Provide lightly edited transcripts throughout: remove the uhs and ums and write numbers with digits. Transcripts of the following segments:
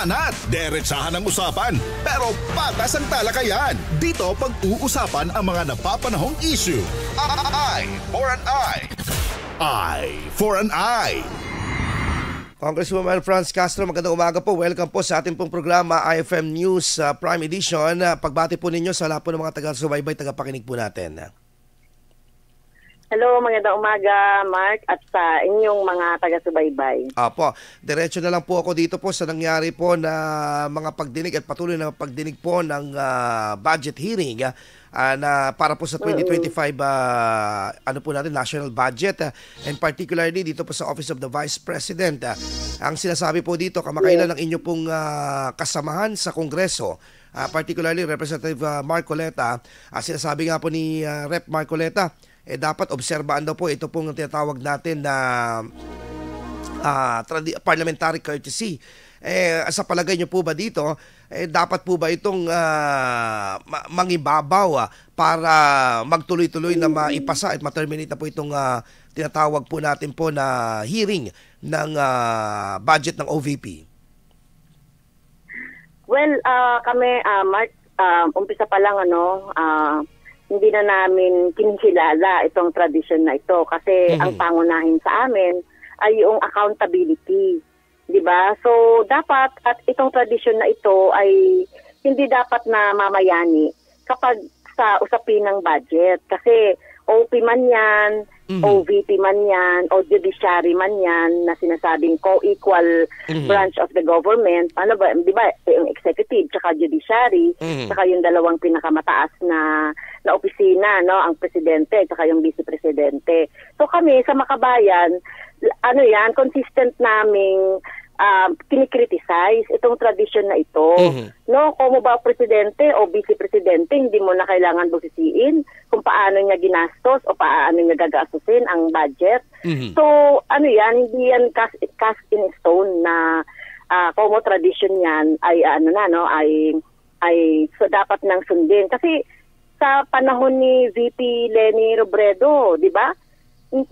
Banat, derechahan ang usapan, pero patas ang talakayan. Dito pag-uusapan ang mga napapanahong issue. Eye for an eye. Eye for an eye. Congresswoman Franz Castro, magandang umaga po. Welcome po sa ating pong programa IFM News Prime Edition. Pagbati po ninyo sa lahat po ng mga taga-subaybay, tagapakinig po natin. Hello, magandang umaga, Mark, at sa inyong mga taga-subaybay. Apo, diretso na lang po ako dito po sa nangyari po na mga pagdinig at patuloy na pagdinig po ng budget hearing na para po sa 2025 ano po natin, national budget, and particularly dito po sa Office of the Vice President. Ang sinasabi po dito, kamakailan ng inyo pong kasamahan sa Kongreso, particularly Representative Marcoleta, sinasabi nga po ni Rep Marcoleta, dapat obserbaan daw po ito pong tinatawag natin na parliamentary courtesy. Sa palagay niyo po ba dito, dapat po ba itong mangibabaw para magtuloy-tuloy na maipasa at ma-terminate na po itong tinatawag po natin po na hearing ng budget ng OVP? Well, kami, Mark, umpisa pa lang, hindi na namin kinikilala itong tradisyon na ito kasi ang pangunahin sa amin ay yung accountability, di ba? So dapat at itong tradisyon na ito ay hindi dapat na mamayani kapag sa usapin ng budget kasi OP man yan, OVP man yan, o judiciary man yan na sinasabing co-equal branch of the government. Ano ba, di ba, yung executive tsaka judiciary, tsaka yung dalawang pinakamataas na opisina, no, ang presidente tsaka yung vice-presidente. So kami sa Makabayan, consistent naming kinikriticize itong tradisyon na ito. No, kung mo ba presidente o vice-presidente, hindi mo na kailangan busisiin kung paano niya ginastos o paano niya gagastusin ang budget. So, hindi yan cast in stone na kung mo tradisyon yan ay so dapat nang sundin. Kasi sa panahon ni VP Leni Robredo, di ba?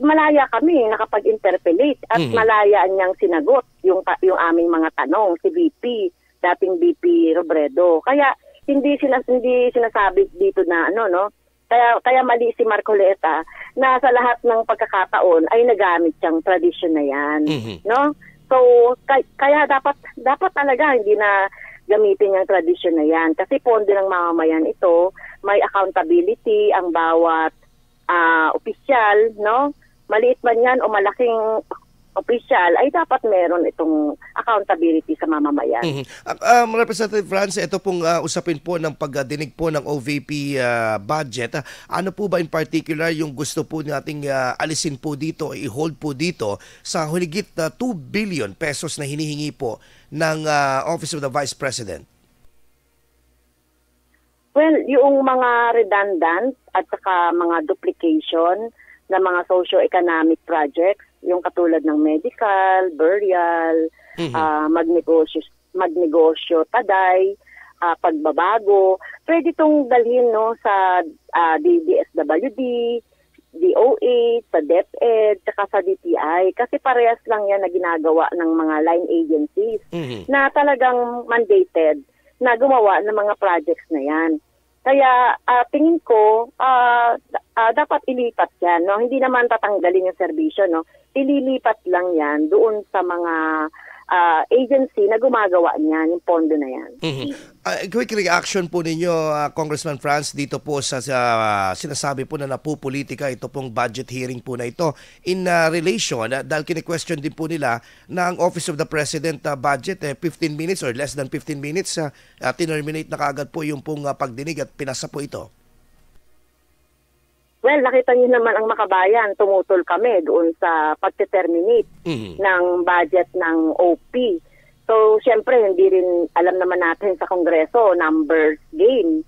Malaya kami nakapag-interpellate at malaya niyang sinagot yung aming mga tanong si VP, dating VP Robredo. Kaya hindi sinasabi dito na kaya mali si Marcoleta na sa lahat ng pagkakataon ay nagamit siyang tradisyon na yan, no? So kaya dapat talaga hindi na gamitin yung tradisyon na yan kasi pondo ng mamamayan ito, may accountability ang bawat opisyal, no? Maliit man yan o malaking opisyal, ay dapat meron itong accountability sa mamamayan. Representative Franz, ito pong usapin po ng pagdinig po ng OVP budget. Ano po ba in particular yung gusto po nating alisin po dito, i-hold po dito sa higit 2 billion pesos na hinihingi po ng Office of the Vice President? Well, yung mga redundant at saka mga duplication na mga socio-economic projects, yung katulad ng medical, burial, magnegosyo, taday, pagbabago, pwede itong dalhin sa DSWD, DOH, sa DepEd, saka sa DTI. Kasi parehas lang yan na ginagawa ng mga line agencies na talagang mandated na gumawa ng mga projects na yan. Kaya tingin ko dapat ilipat yan, no? Hindi naman tatanggalin yung serbisyo, no? Ililipat lang yan doon sa mga agency na gumagawa niyan, yung pondo na yan. Quick reaction po ninyo, Congressman Franz, dito po sa sinasabi po na napupolitika ito pong budget hearing po na ito in relation, dahil kine-question din po nila na ang Office of the President budget 15 minutes or less than 15 minutes tinerminate na kaagad po yung pong pagdinig at pinasa po ito. Well, nakita niyo naman ang Makabayan, tumutol kami doon sa pagte-terminate ng budget ng OP. So, syempre, hindi rin alam naman natin sa Kongreso, numbers game.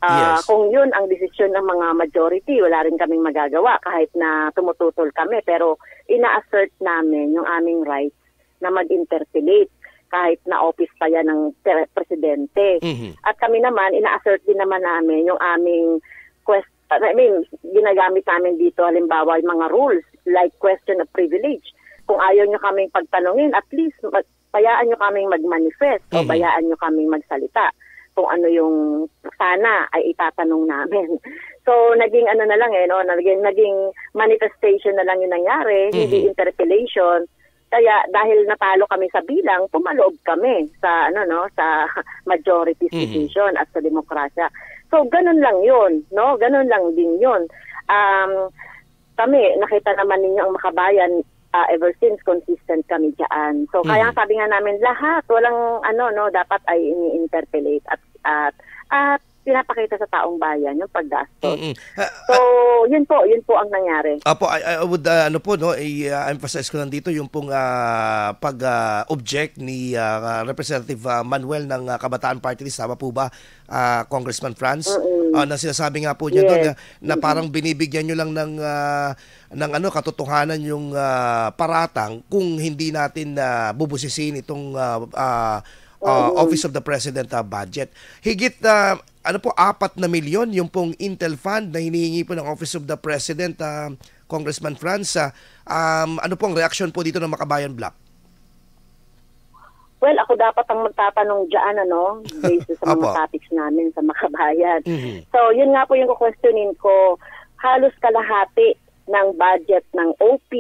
Yes. Kung yun ang desisyon ng mga majority, wala rin kaming magagawa kahit na tumututol kami. Pero ina-assert namin yung aming rights na mag-interpellate kahit na office pa yan ng presidente. At kami naman, ina-assert din naman namin yung aming ginagamit namin dito halimbawa yung mga rules like question of privilege. Kung ayaw nyo kaming pagtanungin, at least bayaan nyo kaming mag-manifest o bayaan nyo kaming magsalita kung ano yung sana ay itatanong namin. So, naging ano na lang no? Naging manifestation na lang yung nangyari, hindi interpellation. Kaya dahil natalo kami sa bilang, pumaloob kami sa sa majority decision at sa demokrasya. So, ganun lang yun, no? Ganun lang din yun. Kami, nakita naman ninyo ang Makabayan, ever since consistent kami diyan. So kaya sabi nga namin lahat walang dapat ay ini-interpellate at pinapakita sa taong bayan yung paggastos. So yun po ang nangyari. Apo, I would i-emphasize ko lang dito yung pong pag-object ni Representative Manuel ng Kabataan Party List, tama po ba, Congressman Franz? Na sinasabi nga po niya doon na parang binibigyan nyo lang ng katotohanan yung paratang kung hindi natin bubusisiin itong Office of the President budget. Higit 4 na milyon yung pong Intel Fund na hinihingi po ng Office of the President, Congressman Franz. Ano pong reaksyon po dito ng Makabayan Bloc? Well, ako dapat ang magtatanong dyan, based sa mga topics namin sa Makabayan. So, yun nga po yung questionin ko. Halos kalahati ng budget ng OP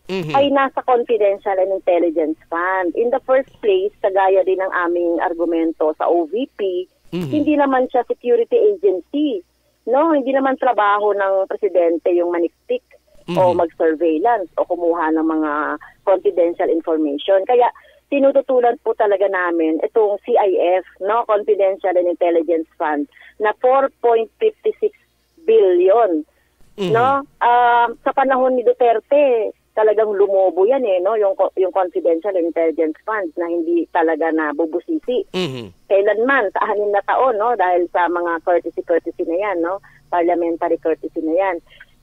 ay nasa Confidential and Intelligence Fund. In the first place, kagaya din ng aming argumento sa OVP, hindi naman siya security agency. No, hindi naman trabaho ng presidente yung maniktik o mag-surveillance o kumuha ng mga confidential information. Kaya tinututulan po talaga namin itong CIF, no, Confidential and Intelligence Fund, na 4.56 billion. No, sa panahon ni Duterte, talagang lumobo yan no, yung Confidential and Intelligence Fund na hindi talaga nabubusisi. Kailanman sa 6 na taon, no, dahil sa mga courtesy na yan, no, parliamentary courtesy na yan.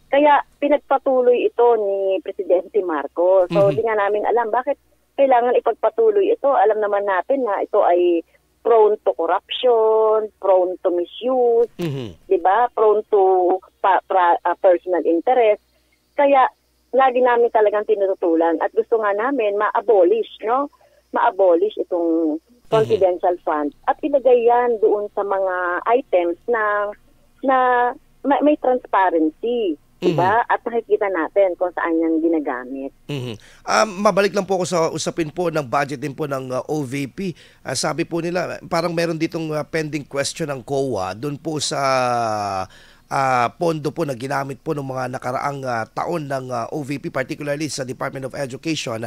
Kaya pinagpatuloy ito ni Presidente Marcos. So di nga namin alam bakit kailangan ipagpatuloy ito. Alam naman natin na ito ay prone to corruption, prone to misuse, di ba? Prone to personal interest. Kaya lagi namin talagang tinututulan at gusto nga namin ma-abolish, no? Ma-abolish itong confidential fund at ilagay yan doon sa mga items na may transparency. Diba? At nakikita natin kung saan yan ginagamit. Mabalik lang po ako sa usapin po ng budget din po ng OVP. Sabi po nila, parang meron ditong pending question ng COA doon po sa pondo po na ginamit po ng mga nakaraang taon ng OVP, particularly sa Department of Education.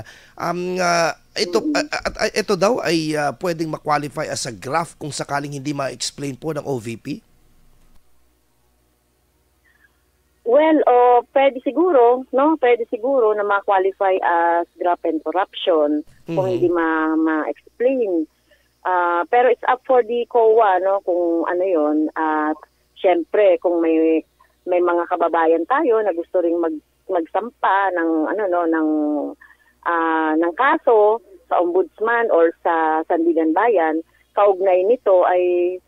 Ito daw ay pwedeng ma-qualify as a graph kung sakaling hindi ma-explain po ng OVP? Well, pwede siguro, no? Pwede siguro na ma-qualify as graft and corruption kung hindi ma-explain. Pero it's up for the COA, no? Kung ano 'yon. At syempre, kung may mga kababayan tayo na gusto ring magsampa ng ng kaso sa ombudsman or sa Sandigan Bayan, kaugnay nito ay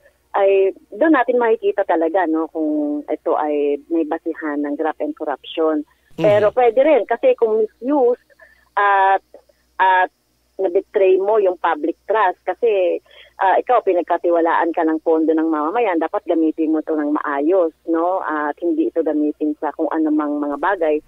doon natin makikita talaga, no, kung ito ay may basihan ng graft and corruption. Pero pwede rin kasi kung misused at na-betray mo yung public trust kasi ikaw pinagkatiwalaan ka ng pondo ng mamamayan, dapat gamitin mo ito ng maayos, no, at hindi ito gamitin sa kung anumang mga bagay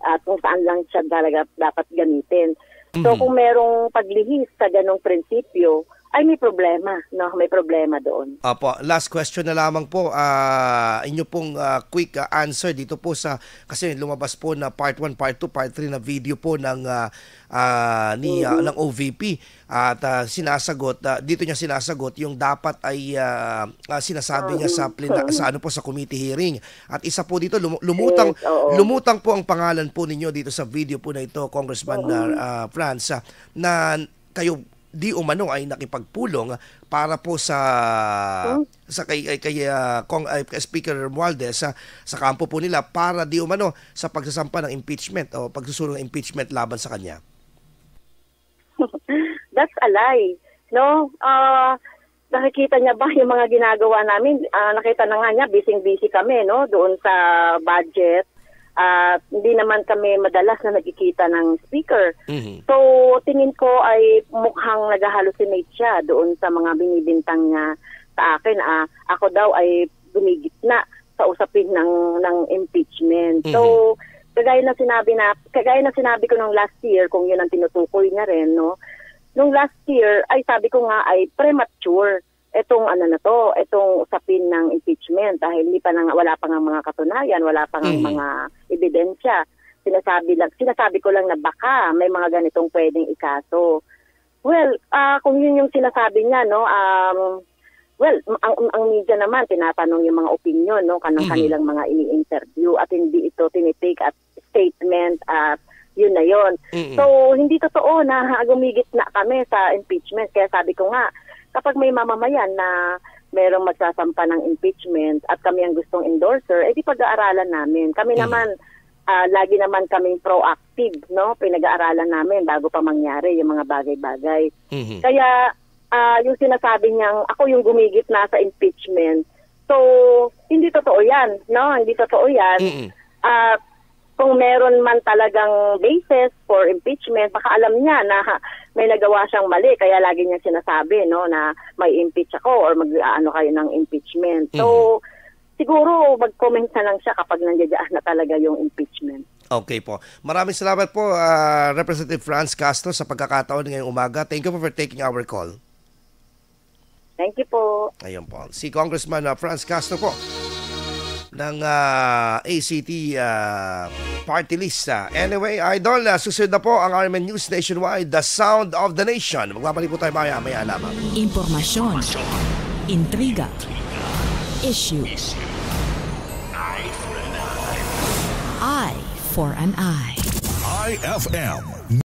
at kung saan lang siya talaga dapat gamitin. So kung merong paglihis sa ganong prinsipyo, ay may problema, no? May problema doon. Apo, last question na lamang po. Inyo pong quick answer dito po sa, kasi lumabas po na part 1, part 2, part 3 na video po ng ng OVP at sinasagot, dito niya sinasagot yung dapat ay sinasabi niya sa committee hearing. At isa po dito, lumutang po ang pangalan po ninyo dito sa video po na ito, Congressman Franz, na kayo di umano ay nakipagpulong para po sa kay Speaker Romualdez sa kampo po nila para di umano sa pagsasampa ng impeachment o pagsusulong ng impeachment laban sa kanya. That's a lie. No? Nakikita niya ba yung mga ginagawa namin? Nakita na nga niya, busy kami, no, doon sa budget. At hindi naman kami madalas na nagkikita ng speaker. Mhm. So, tingin ko ay mukhang nag-hallucinate siya doon sa mga binibintang niya sa akin. Ako daw ay gumigitna sa usapin ng impeachment. So, kagaya na sinabi ko nung last year, kung yun ang tinutukoy niya rin, no? Nung last year, ay sabi ko nga ay premature itong itong usapin ng impeachment dahil wala pa nga mga katunayan, wala pa nga mga ebidensya. Sinasabi ko lang na baka may mga ganitong pwedeng ikaso. Well, kung yun yung sinasabi niya, no, ang media naman tinatanong yung mga opinion, no, kanilang mga ini-interview at hindi ito tinitake at statement at yun na yun. So, hindi totoo na gumigit na kami sa impeachment. Kaya sabi ko nga, kapag may mamamayan na merong magsasampa ng impeachment at kami ang gustong endorser, di pag-aaralan namin. Kami naman, lagi naman kaming proactive, no? Pinag-aaralan namin bago pa mangyari yung mga bagay-bagay. Kaya, yung sinasabi niyang ako yung gumigit na sa impeachment, so, hindi totoo yan, no? Hindi totoo yan. Kung meron man talagang basis for impeachment, baka alam niya na may nagawa siyang mali, kaya lagi niya sinasabi, no, na may impeach ako or mag-ano kayo ng impeachment. So, siguro mag-comment na lang siya kapag nandiyan na talaga yung impeachment. Okay po. Maraming salamat po, Representative Franz Castro, sa pagkakataon ngayong umaga. Thank you for taking our call. Thank you po. Ayun po. Si Congressman Franz Castro po ng ACT party list. Anyway, Idol, susunod na po ang RMN News Nationwide, The Sound of the Nation. Magbabalik po tayo maya lamang. Impormasyon, intriga, issue. Eye for an eye. IFM